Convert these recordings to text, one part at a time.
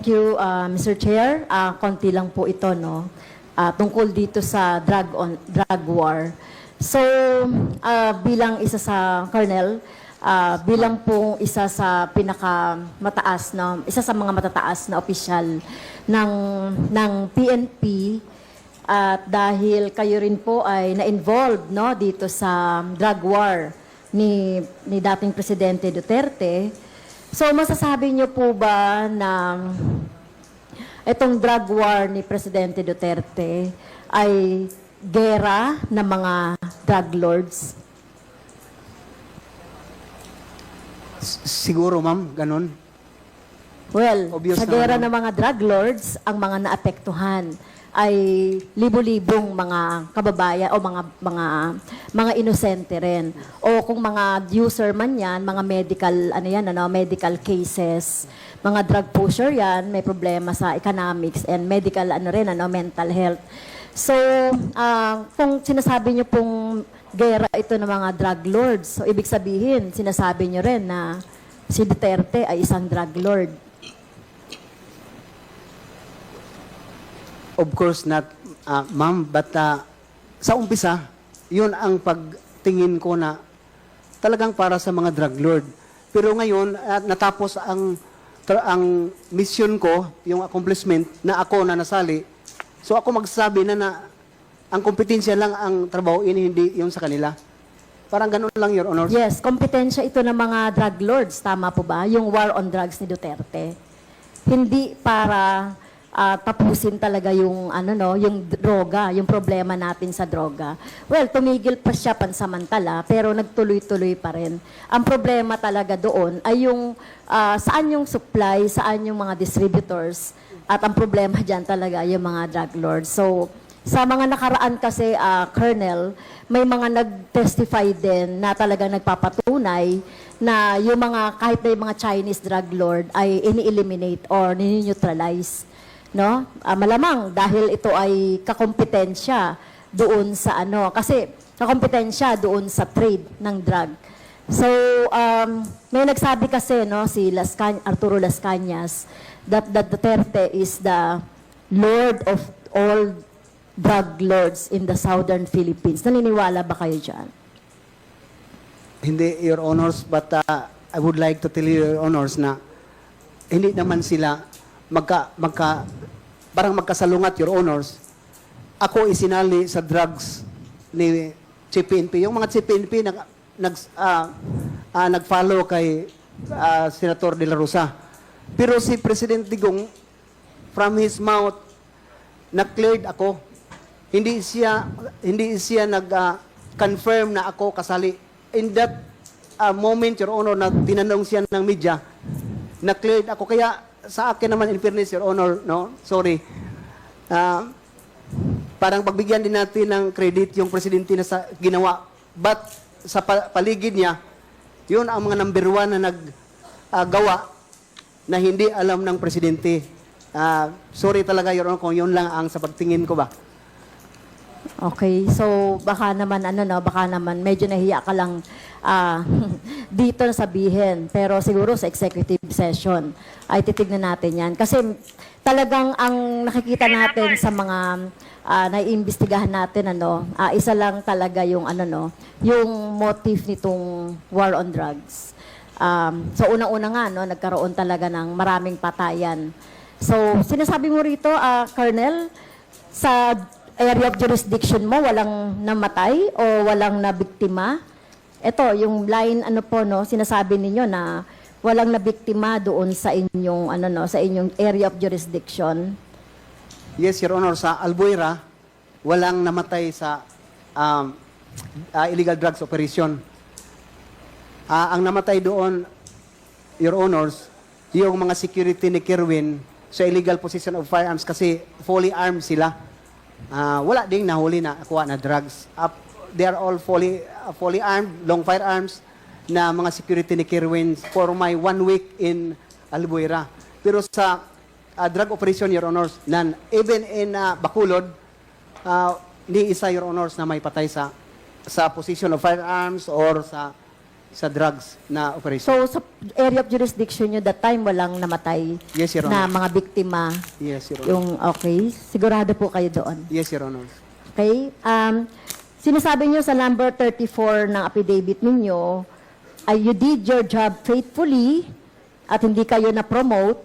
Thank you, Mr. Chair. Konti lang po ito, no? Tungkol dito sa drug war. So, bilang isa sa Colonel, bilang po isa sa pinakamataas, no? Isa sa mga matataas na opisyal ng PNP, at dahil kayo rin po ay na-involved, no, dito sa drug war ni dating Presidente Duterte. So, masasabi niyo po ba na itong drug war ni Presidente Duterte ay gera ng mga drug lords? Siguro, ma'am, ganun. Well, Obvious sa gera naman. ng mga drug lords, ang mga naapektuhan ay libo-libong mga kababayan o mga inosente rin. O kung mga user man yan, mga medical cases, mga drug pusher yan, may problema sa economics and medical mental health. So, kung sinasabi niyo pong gera ito ng mga drug lords, so ibig sabihin, sinasabi niyo rin na si Duterte ay isang drug lord. Of course not, ma'am, but sa umpisa, yun ang pagtingin ko na talagang para sa mga drug lord. Pero ngayon, natapos ang mission ko, yung accomplishment na ako na nasali, so ako magsasabi na ang kompetensya lang ang trabaho, hindi yung sa kanila. Parang ganun lang, Your Honor. Yes, kompetensya ito ng mga drug lords, tama po ba? Yung war on drugs ni Duterte. Hindi para tapusin talaga yung yung droga, yung problema natin sa droga. Well, tumigil pa siya pansamantala, pero nagtuloy-tuloy pa rin. Ang problema talaga doon ay yung saan yung supply, saan yung mga distributors, at ang problema diyan talaga yung mga drug lords. So, sa mga nakaraan kasi, Colonel, may mga nag-testify din na talagang nagpapatunay na yung mga, kahit na yung mga Chinese drug lord ay ini-eliminate or nini-neutralize. No? Malamang dahil ito ay kakompetensya doon sa kasi kakompetensya doon sa trade ng drug. So, may nagsabi kasi, no, si Arturo Las Cañas, that Duterte is the lord of all drug lords in the southern Philippines. Naniniwala ba kayo dyan? Hindi, Your Honors, but I would like to tell you, Your Honors, na hindi naman sila parang magkasalungat, Your Honors. Ako isinali sa drugs ni CPNP. Yung mga CPNP nag-follow kay Senator De La Rosa. Pero si President Digong, from his mouth, na-cleared ako. Hindi siya nag-confirm na ako kasali. In that moment, Your Honor, na tinanong siya ng media, na-cleared ako. Kaya sa akin naman, in fairness, Your Honor, no? Sorry. Parang pagbigyan din natin ng credit yung presidente na sa ginawa. But sa paligid niya, yun ang mga number one na naggawa na hindi alam ng presidente. Sorry talaga, Your Honor, kung yun lang ang sa pagtingin ko ba. Okay, so baka naman baka naman medyo nahiya ka lang dito na sabihin, pero siguro sa executive session ay titignan natin 'yan kasi talagang ang nakikita natin sa mga naiimbestigahan natin isa lang talaga yung yung motive nitong war on drugs. So unang-una nga nagkaroon talaga ng maraming patayan. So sinasabi mo rito, Colonel, sa area of jurisdiction mo, walang namatay o walang nabiktima? Ito, yung line, sinasabi ninyo na walang nabiktima doon sa inyong, sa inyong area of jurisdiction. Yes, Your Honor, sa Albuera, walang namatay sa illegal drugs operation. Ang namatay doon, Your Honors, yung mga security ni Kerwin sa illegal possession of firearms kasi fully armed sila. Wala ding nahuli na kuha na drugs. They are all fully armed, long firearms na mga security ni Kerwin for my 1 week in Albuera. Pero sa drug operation, Your Honors, even in Bacolod, ni isa, Your Honors, na may patay sa possession of firearms or sa sa drugs na operation. So, sa area of jurisdiction nyo, that time walang namatay Yes, Your na Honor. mga biktima. Yes, Your Honor. Yung, okay, sigurado po kayo doon. Yes, Your Honor. Okay? Sinasabi nyo sa number 34 ng affidavit ninyo, you did your job faithfully at hindi kayo na-promote.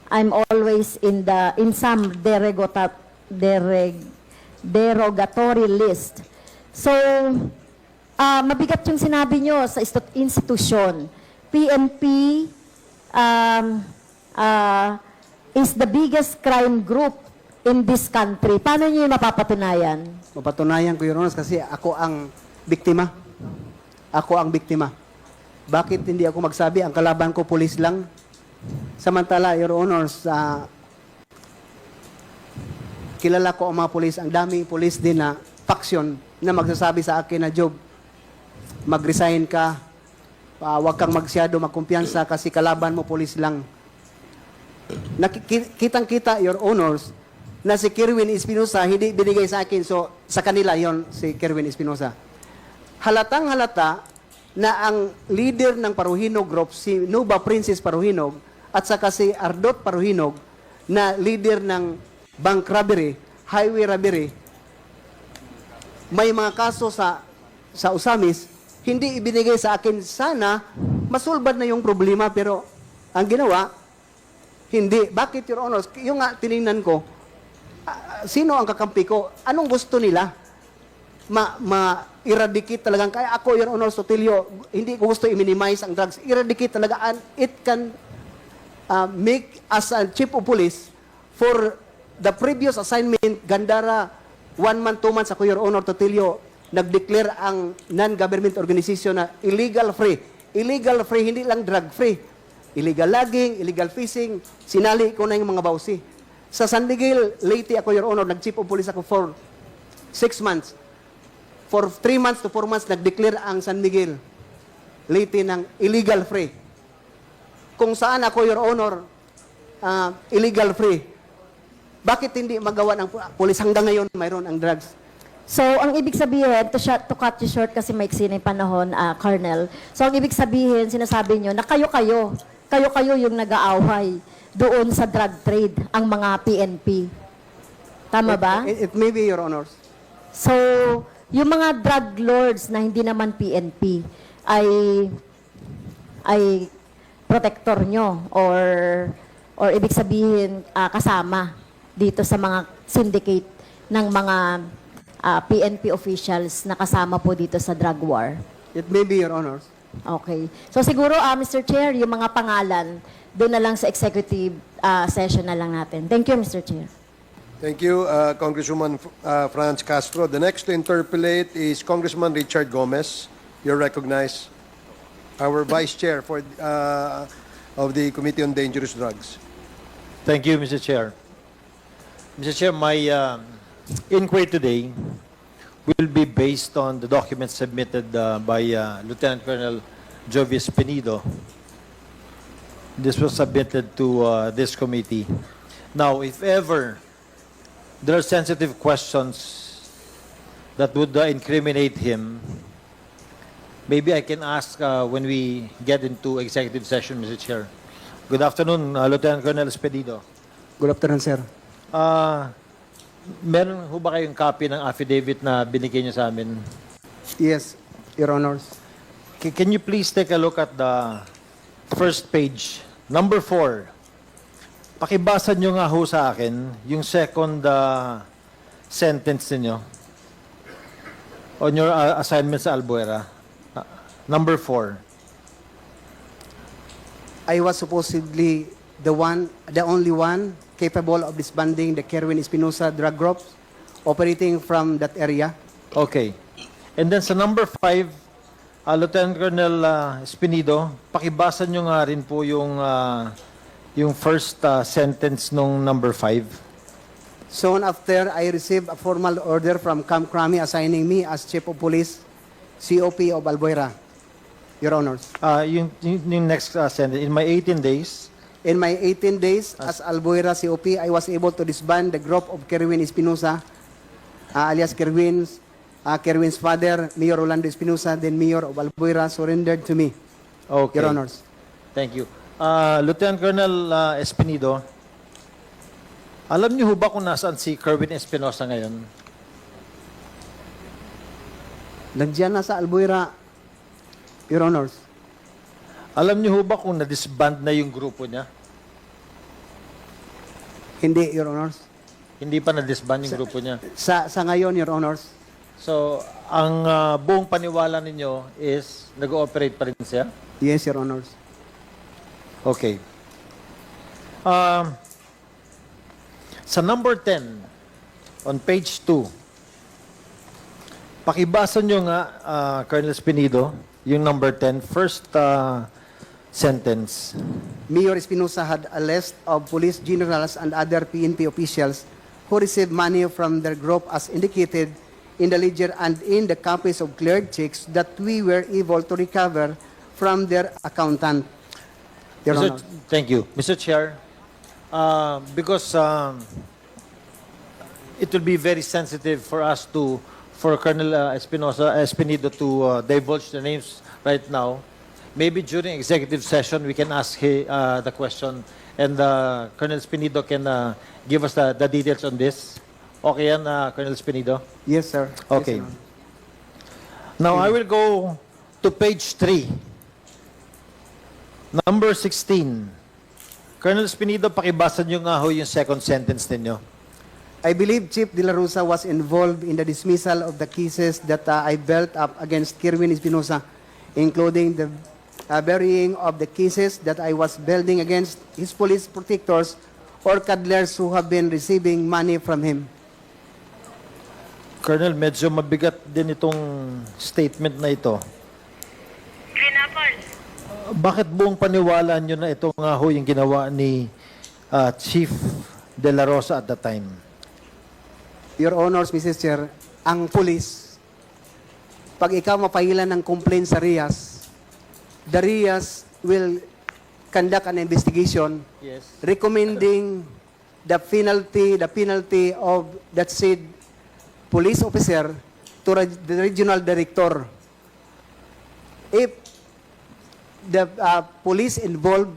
I'm always in some derogatory list. So, mabigat yung sinabi nyo sa institusyon. PNP is the biggest crime group in this country. Paano nyo yung mapapatunayan? Mapatunayan ko, Your Honor, kasi ako ang biktima. Ako ang biktima. Bakit hindi ako magsabi? Ang kalaban ko, pulis lang. Samantala, Your Honor, kilala ko ang mga pulis. Ang daming pulis din na faction na magsasabi sa akin na, Job, mag-resign ka, huwag kang magsyado magkumpiyansa kasi kalaban mo pulis lang. Kitang-kita, Your Honors, na si Kerwin Espinosa hindi binigay sa akin. So, sa kanila yon si Kerwin Espinosa. Halatang halata na ang leader ng Paruhinog Group, si Nuba Princess Paruhinog, at saka si Ardot Paruhinog, na leader ng bank robbery, highway robbery, may mga kaso sa Usamis, hindi ibinigay sa akin. Sana, masulbad na yung problema, pero ang ginawa, hindi. Bakit, Your Honors? Yung nga, tinignan ko, sino ang kakampi ko? Anong gusto nila? Ma-eradicate talagang. Kaya ako, Your Honor, Sotilio, hindi ko gusto i-minimize ang drugs. Eradicate talaga, and it can make as a chief of police for the previous assignment, Gandara, 1 month, 2 months, ako, Your Honor, Sotilio, nag-declare ang non-government organization na illegal free. Illegal free, hindi lang drug free. Illegal logging, illegal fishing, sinali ko na yung mga bawsi. Sa San Miguel, Leyte ako, Your Honor, nag-chief of police ako for 6 months. For 3 months to 4 months, nag-declare ang San Miguel, Leyte ng illegal free. Kung saan ako, Your Honor, illegal free. Bakit hindi magawa ng police hanggang ngayon mayroon ang drugs? So, ang ibig sabihin, to cut you short kasi maiksi na yung panahon, Colonel. So, ang ibig sabihin, sinasabi nyo na kayo yung nag-aaway doon sa drug trade, ang mga PNP. Tama ba? It may be, Your Honors. So, yung mga drug lords na hindi naman PNP ay protector nyo or ibig sabihin kasama dito sa mga syndicate ng mga PNP officials na kasama po dito sa drug war. It may be, Your Honors. Okay. So siguro, Mr. Chair, yung mga pangalan, doon na lang sa executive session na lang natin. Thank you, Mr. Chair. Thank you, Congresswoman Franz Castro. The next to interpolate is Congressman Richard Gomez. You're recognized. Our Vice Chair of the Committee on Dangerous Drugs. Thank you, Mr. Chair. Mr. Chair, my inquiry today will be based on the documents submitted by Lieutenant Colonel Jovis Penido. This was submitted to this committee. Now, if ever there are sensitive questions that would incriminate him, maybe I can ask when we get into executive session, Mr. Chair. Good afternoon, Lieutenant Colonel Penido. Good afternoon, sir. Meron ho ba kayong copy ng affidavit na binigay niyo sa amin? Yes, Your Honors. Can you please take a look at the first page, number 4. Pakibasa nyo nga ho sa akin yung second sentence ninyo on your assignment sa Albuera. Number 4. I was supposedly the only one capable of disbanding the Kerwin Espinosa drug group operating from that area. Okay. And then sa number 5, Lieutenant Colonel Espinido, pakibasa nyo nga rin po yung first sentence nung number 5. Soon after, I received a formal order from Camp Crami assigning me as Chief of Police, COP of Albuera, Your Honors. Yung next sentence, in my 18 days, In my 18 days as Albuera COP, I was able to disband the group of Kerwin Espinosa, alias Kerwin, Kerwin's father, Mayor Rolando Espinosa, then Mayor of Albuera, surrendered to me, Okay. Your Honors. Thank you. Lieutenant Colonel Espinido, alam niyo ho ba kung nasaan si Kerwin Espinosa ngayon? Nandiyan na sa Albuera, Your Honors. Alam niyo ho ba kung na-disband na yung grupo niya? Hindi, Your Honors. Hindi pa na-disband yung grupo niya. Sa ngayon, Your Honors, So, ang buong paniwala ninyo is nag-ooperate pa rin siya? yes, Your Honors. Okay. Sa number 10, on page 2, pakibasa nyo nga, Colonel Espinido, yung number 10, first sentence. Mayor Espinosa had a list of police generals and other PNP officials who received money from their group as indicated in the ledger and in the copies of cleared checks that we were able to recover from their accountant. Your Honor. Thank you. Mr. Chair, because it will be very sensitive for us for Colonel Espinido to divulge the names right now. Maybe during executive session, we can ask the question and Colonel Espinido can give us the details on this. Okay yan, Colonel Espinido? Yes, sir. Okay. Yes, Your Honor. Now, I will go to page 3. Number 16. Colonel Espinido, pakibasa nyo nga ho yung second sentence ninyo. I believe Chief De La Rosa was involved in the dismissal of the cases that I built up against Kerwin Espinosa, including the burying of the cases that I was building against his police protectors or cuddlers who have been receiving money from him. Colonel, medyo mabigat din itong statement na ito. Green apple. Bakit buong paniwala nyo na ito nga ho yung ginawa ni Chief De La Rosa at the time? Your Honors, Mrs. Chair, ang pulis, pag ikaw mapahilan ng complaint sa RIAS, the RIAS will conduct an investigation Yes. recommending the penalty of that said police officer to the regional director. If the police involved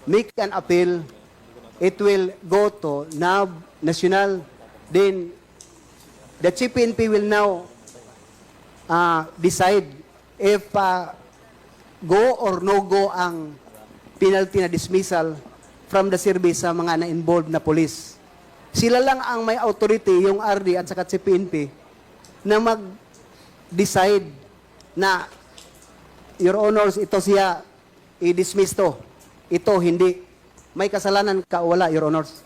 make an appeal, it will go to NAB, National, then the Chief PNP will now decide if go or no go ang penalty na dismissal from the service sa mga na-involved na police. Sila lang ang may authority, yung RD at saka si PNP, na mag-decide na, Your Honors, ito siya, i-dismiss to. Ito, hindi. May kasalanan ka o wala, Your Honors.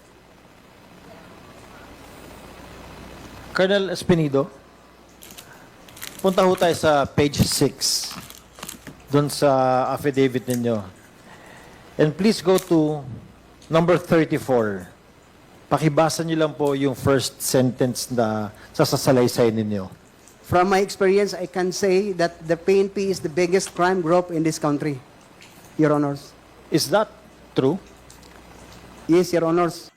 Colonel Espinido, punta ho tayo sa page 6, doon sa affidavit ninyo. And please go to number 34. Pakibasa niyo lang po yung first sentence na sasalaysay ninyo. From my experience, I can say that the PNP is the biggest crime group in this country, Your Honors. Is that true? Yes, Your Honors.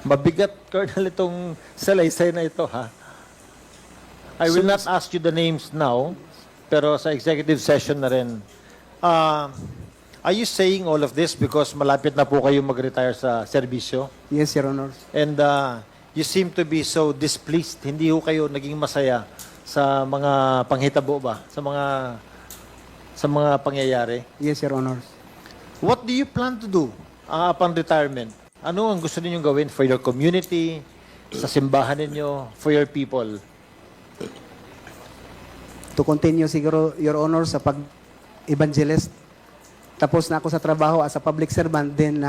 Mabigat, Colonel, itong salaysay na ito, ha? I will not ask you the names now, pero sa executive session na rin. Are you saying all of this because malapit na po kayo mag-retire sa serbisyo? Yes, Your Honors. And you seem to be so displeased. Hindi ho kayo naging masaya sa mga panghitabo ba? Sa mga pangyayari? Yes, Your Honors. What do you plan to do upon retirement? Ano ang gusto ninyong gawin for your community, sa simbahan ninyo, for your people? To continue siguro, Your Honor, sa pag-evangelist. Tapos na ako sa trabaho as a public servant, then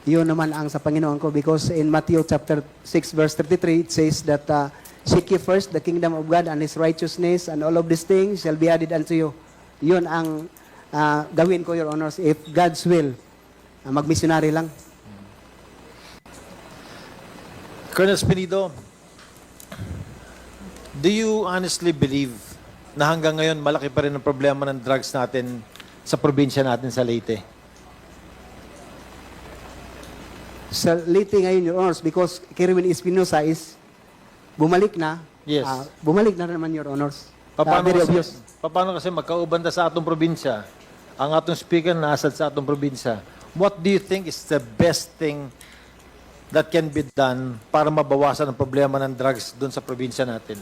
yun naman ang sa Panginoon ko, because in Matthew chapter 6 verse 33, it says that seek ye first the kingdom of God and His righteousness, and all of these things shall be added unto you. Yun ang gawin ko, Your Honors, if God's will. Mag-missionary lang. Colonel Espinido, do you honestly believe na hanggang ngayon malaki pa rin ang problema ng drugs natin sa probinsya natin sa Leyte? Sa Leyte ngayon, Your Honors, because Kerwin Espinosa is bumalik na. Yes. Bumalik na naman, Your Honors. Paano Very kasi, obvious. paano kasi magkaubanda sa atong probinsya? Ang atong speaker nasad sa atong probinsya. What do you think is the best thing that can be done para mabawasan ang problema ng drugs doon sa probinsya natin?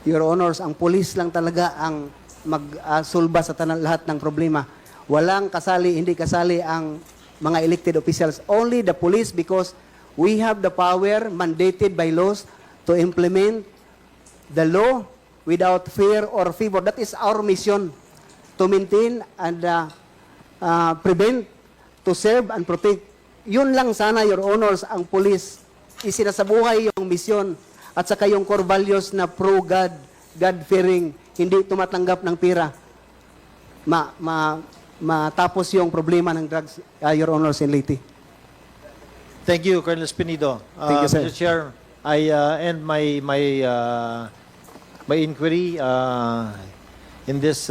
Your Honors, ang pulis lang talaga ang magsulba sa lahat ng problema. Walang kasali, hindi kasali ang mga elected officials. Only the police because we have the power mandated by laws to implement the law without fear or favor. That is our mission, to maintain and prevent, to serve and protect. Yun lang sana, Your Honors, ang police. Isinasabuhay yung mission at saka yung core values na pro-God, God-fearing, hindi tumatanggap ng pera. Matapos yung problema ng drugs, Your Honors and Lady. Thank you, Colonel Espinido. Thank you, sir. Mr. Chair, I end my inquiry in this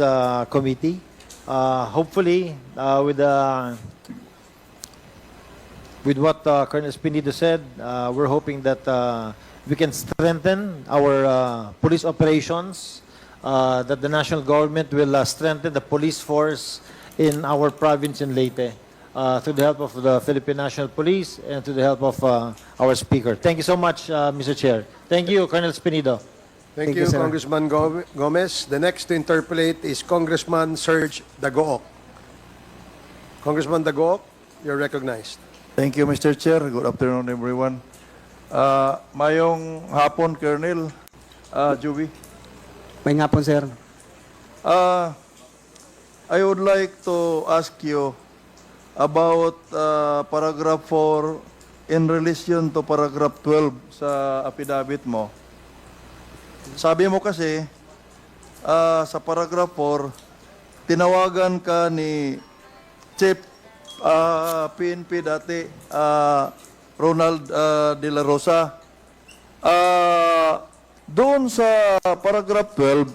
committee. Hopefully, with what Colonel Espinido said, we're hoping that we can strengthen our police operations, that the national government will strengthen the police force in our province in Leyte through the help of the Philippine National Police and through the help of our Speaker. Thank you so much, Mr. Chair. Thank you, Colonel Espinido. Thank Thank you, you, sir. Congressman Gomez. The next to interpolate is Congressman Serge Dagook. Congressman Dagook, you're recognized. Thank you, Mr. Chair. Good afternoon, everyone. Mayong hapon, Colonel Joey. May nga po, sir. I would like to ask you about paragraph 4 in relation to paragraph 12 sa affidavit mo. Sabi mo kasi, sa paragraph 4, tinawagan ka ni Chief PNP dati, Ronald De La Rosa. Doon sa paragraph 12,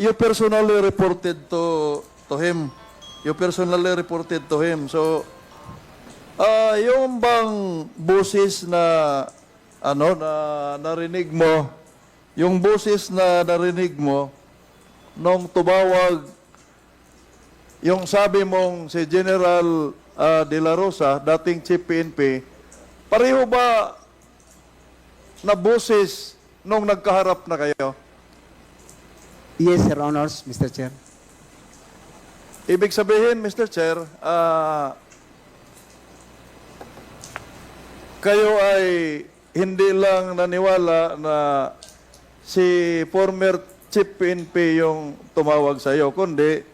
you personally reported to him. You personally reported to him. So, yung bang boses na narinig mo, yung boses na narinig mo nung tumawag, yung sabi mong si General De La Rosa, dating Chief PNP, pareho ba na boses nung nagkaharap na kayo? Yes, Your Honors, Mr. Chair. Ibig sabihin, Mr. Chair, kayo ay hindi lang naniwala na si former Chief PNP yung tumawag sa iyo, kundi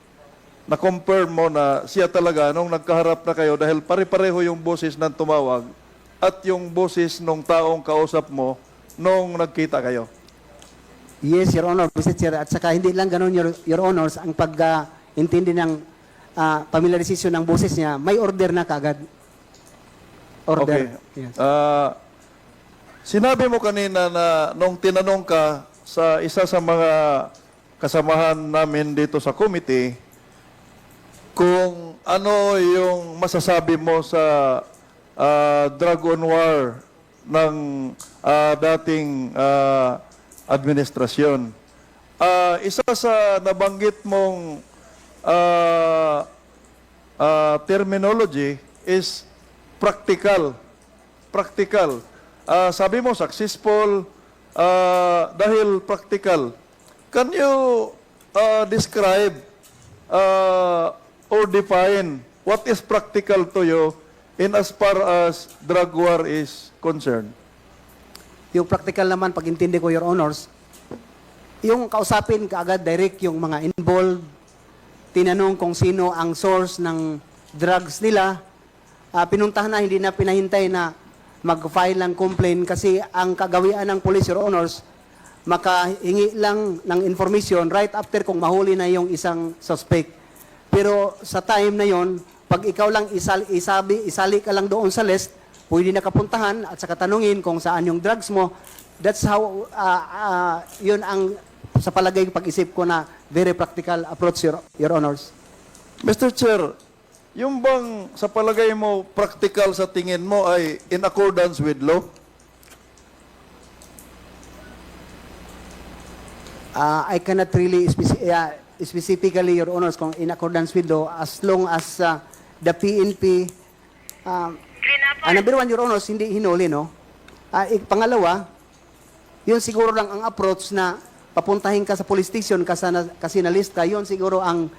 na-confirm mo na siya talaga nung nagkaharap na kayo dahil pare-pareho yung boses ng tumawag at yung boses ng taong kausap mo nung nagkita kayo. Yes, Your Honor, Mr. Chair. At saka hindi lang ganun, Your Honors, ang pag-intindi ng familiarization ng boses niya, may order na kagad. Order. Okay. Yes. Sinabi mo kanina na nung tinanong ka sa isa sa mga kasamahan namin dito sa committee, kung ano yung masasabi mo sa drug on war ng dating administrasyon. Isa sa nabanggit mong terminology is practical. Practical. Sabi mo successful dahil practical. Can you describe or define what is practical to you in as far as drug war is concerned? Yung practical naman, pag intindi ko, Your Honors, yung kausapin kaagad direct yung mga involved, tinanong kung sino ang source ng drugs nila, pinuntahan na, hindi na pinahintay na mag-file ng complaint kasi ang kagawian ng police, Your Honors, makahingi lang ng information right after kung mahuli na yung isang suspect. Pero sa time na yon, pag ikaw lang isali ka lang doon sa list, pwede na kapuntahan at saka tanungin kung saan yung drugs mo. That's how, yun ang sa palagay pag-isip ko na very practical approach, Your Honors. Mr. Chair, yung bang sa palagay mo practical sa tingin mo ay in accordance with law? I cannot really specifically, Your Honors, kung in accordance with law, as long as the PNP, Green apple. number one, Your Honors, hindi hinuli, no? Pangalawa, yun siguro lang ang approach na papuntahin ka sa police station kasi na-list ka, yun siguro ang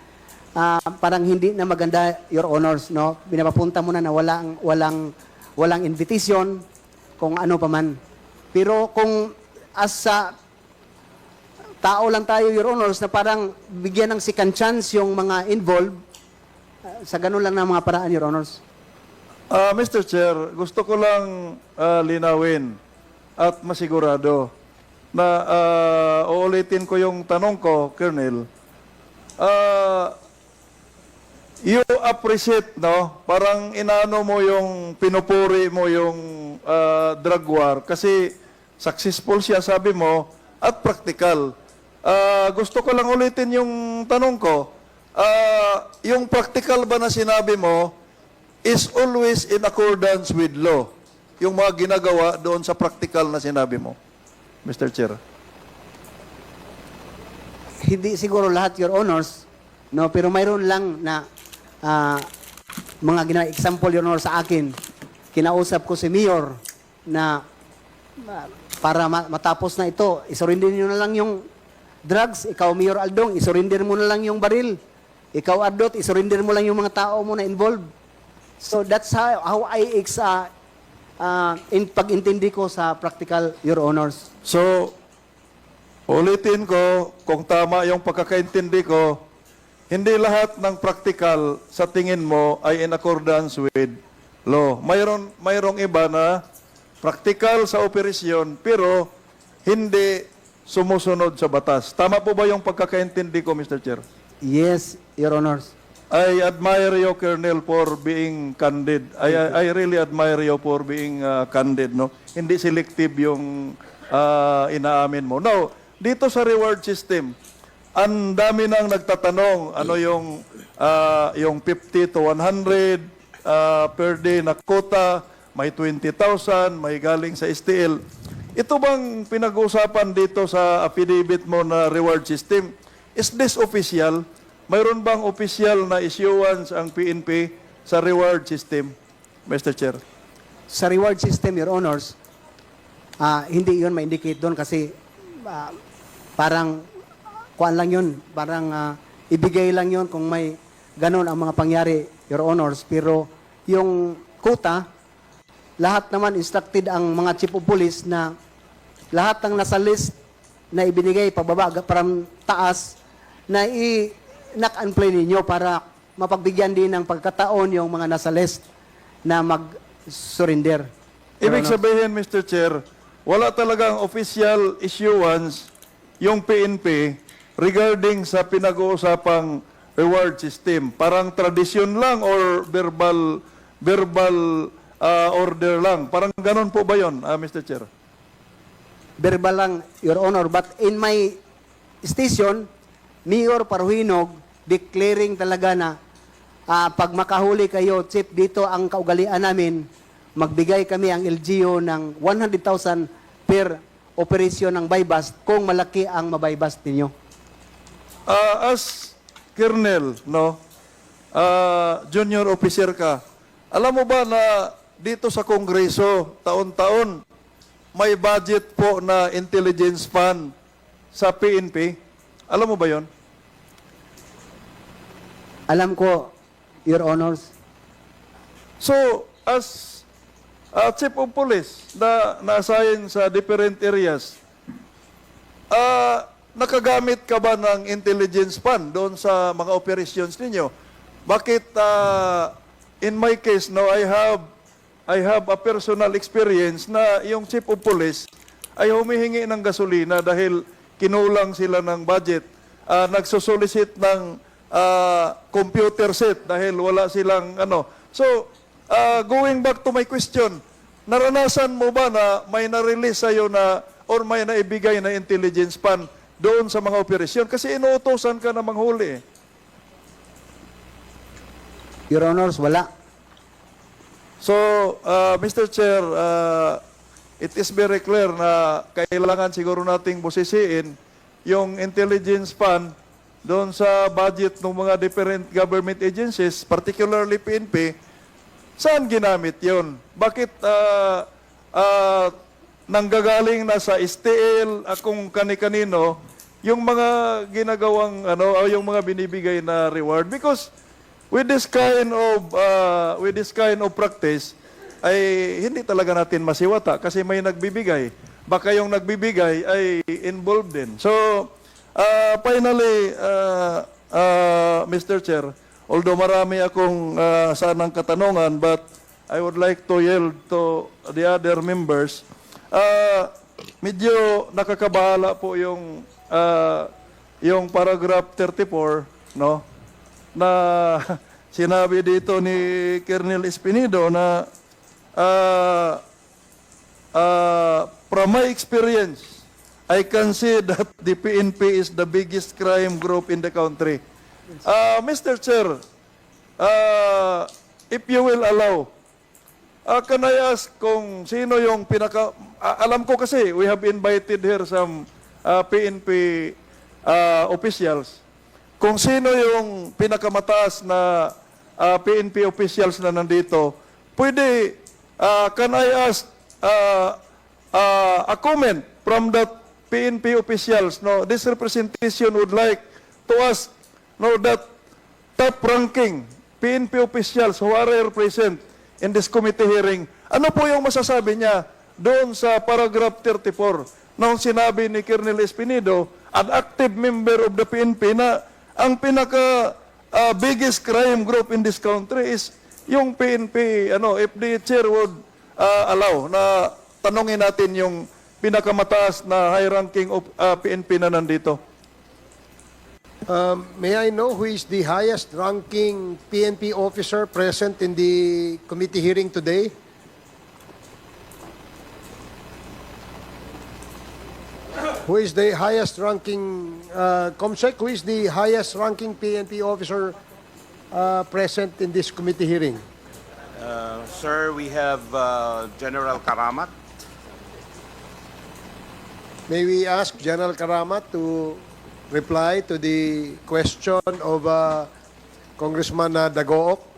parang hindi na maganda, Your Honors, no? Binapapunta mo na walang invitation, kung ano pa man. Pero kung as tao lang tayo, Your Honors, na parang bigyan ng second chance yung mga involved, sa ganun lang ng mga paraan, Your Honors. Mr. Chair, gusto ko lang linawin at masigurado na uulitin ko yung tanong ko, Colonel. You appreciate, no? Parang inaano mo yung pinupuri mo yung drug war kasi successful siya, sabi mo, at practical. Gusto ko lang ulitin yung tanong ko. Yung practical ba na sinabi mo is always in accordance with law? Yung mga ginagawa doon sa practical na sinabi mo, Mr. Chair. Hindi siguro lahat, Your Honors, no? Pero mayroon lang na mga example, Your Honor, sa akin. Kinausap ko si Mayor na para matapos na ito, isurrender nyo na lang yung drugs. Ikaw, Mayor Aldong, isurrender mo na lang yung baril. Ikaw, Adot, isurrender mo lang yung mga tao mo na involved. So that's how I pag-intindi ko sa practical, Your Honors. So, ulitin ko, kung tama yung pagkakaintindi ko, hindi lahat ng practical sa tingin mo ay in accordance with law. Mayroong iba na practical sa operasyon pero hindi sumusunod sa batas. Tama po ba yung pagkakaintindi ko, Mr. Chair? Yes, Your Honors. I admire you, Colonel, for being candid. I really admire you for being candid, no? Hindi selective yung inaamin mo. Now, dito sa reward system, ang dami nang nagtatanong ano yung 50 to 100 per day na quota, may 20,000, may galing sa STL. Ito bang pinag-uusapan dito sa affidavit mo na reward system? Is this official? Mayroon bang official na issuance ang PNP sa reward system, Mr. Chair? Sa reward system, Your Honors, hindi yun ma-indicate doon kasi parang kuan lang yun, parang ibigay lang yun kung may ganun ang mga pangyari, Your Honors. Pero yung quota, lahat naman instructed ang mga chief of police na lahat ng nasa list na ibinigay pababa from taas na knock and play ninyo para mapagbigyan din ng pagkataon yung mga nasa list na mag-surrender. Ibig sabihin, Mr. Chair, wala talagang official issuance yung PNP regarding sa pinag-uusapang reward system. Parang tradisyon lang or verbal order lang. Parang ganun po ba yun, Mr. Chair? Verbal lang, Your Honor. But in my station, Mayor Paruhinog declaring talaga na pag makahuli kayo, Chief, dito ang kaugalian namin, magbigay kami ang LGU ng 100,000 per operasyon ng buy-bust kung malaki ang mabuy-bust ninyo. As Colonel, no, junior officer ka, alam mo ba na dito sa Kongreso, taon-taon, may budget po na intelligence fund sa PNP? Alam mo ba yon? Alam ko, Your Honors. So, as Chief of Police na na-assign sa different areas, nakagamit ka ba ng intelligence fund doon sa mga operations ninyo? Bakit, in my case, no, I have a personal experience na yung Chief of Police ay humihingi ng gasolina dahil kinulang sila ng budget. Nagsosolicit ng computer set dahil wala silang ano. So, going back to my question, naranasan mo ba na may na-release sa'yo na or may naibigay na intelligence fund doon sa mga operasyon? Kasi inuutosan ka na manghuli. Your Honors, wala. So, Mr. Chair, it is very clear na kailangan siguro nating busisiin yung intelligence fund doon sa budget ng mga different government agencies, particularly PNP, saan ginamit yon? Bakit nanggagaling na sa STL, kung kani-kanino, yung mga ginagawang, yung mga binibigay na reward? Because with this kind of practice, ay hindi talaga natin masiwata kasi may nagbibigay. Baka yung nagbibigay ay involved din. So, finally, Mr. Chair, although marami akong sanang katanungan, but I would like to yield to the other members. Medyo nakakabahala po yung paragraph 34, no? Na sinabi dito ni Colonel Espinido na from my experience, I can say that the PNP is the biggest crime group in the country. Mr. Chair, if you will allow, can I ask kung sino yung alam ko kasi we have invited here some PNP officials. Kung sino yung pinakamataas na PNP officials na nandito, pwede, can I ask a comment from that PNP officials? No, this representation would like to ask, no, that top-ranking PNP officials who are here present in this committee hearing, ano po yung masasabi niya doon sa paragraph 34 nung sinabi ni Colonel Espinido, an active member of the PNP, na ang pinaka biggest crime group in this country is yung PNP. If the chair would allow na tanungin natin yung pinakamataas na high-ranking of PNP na nandito. May I know who is the highest ranking PNP officer present in the committee hearing today? Who is the highest ranking, Comsec, who is the highest ranking PNP officer present in this committee hearing? Sir, we have General Karamat. May we ask General Karamat to reply to the question of Congressman Dagook?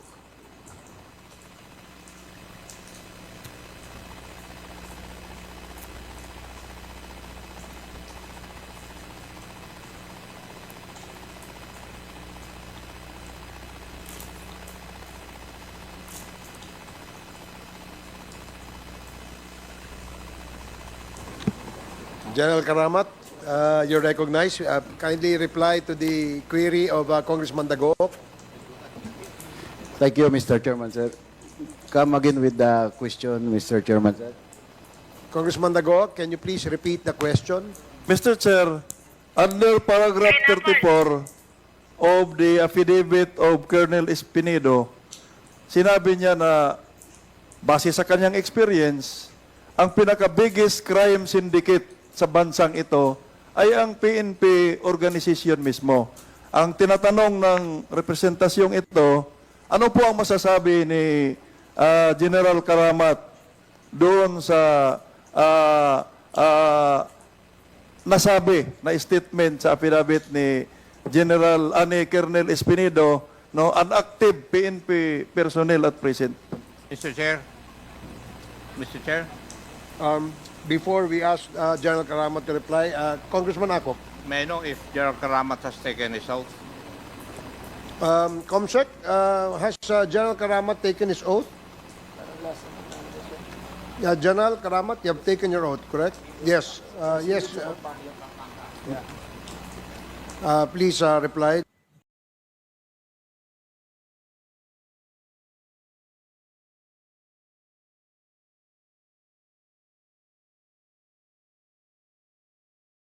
General Karamat, you're recognized. Kindly reply to the query of Congressman Dagook. Thank you, Mr. Chairman, sir. Come again with the question, Mr. Chairman, sir. Congressman Dagook, can you please repeat the question? Mr. Chair, under paragraph 34 of the affidavit of Colonel Espinido, sinabi niya na base sa kanyang experience, ang pinaka-biggest crime syndicate sa bansang ito ay ang PNP organization mismo. Ang tinatanong ng representasyong ito, ano po ang masasabi ni General Karamat doon sa nasabi na statement sa affidavit ni Colonel Espinido, no, an active PNP personnel at present? Mr. Chair. Mr. Chair. Before we ask General Karamat to reply, Congressman Akop, May I know if General Karamat has taken his oath? Comsec, has General Karamat taken his oath? General Karamat, you have taken your oath, correct? Yes. Yes. Please reply.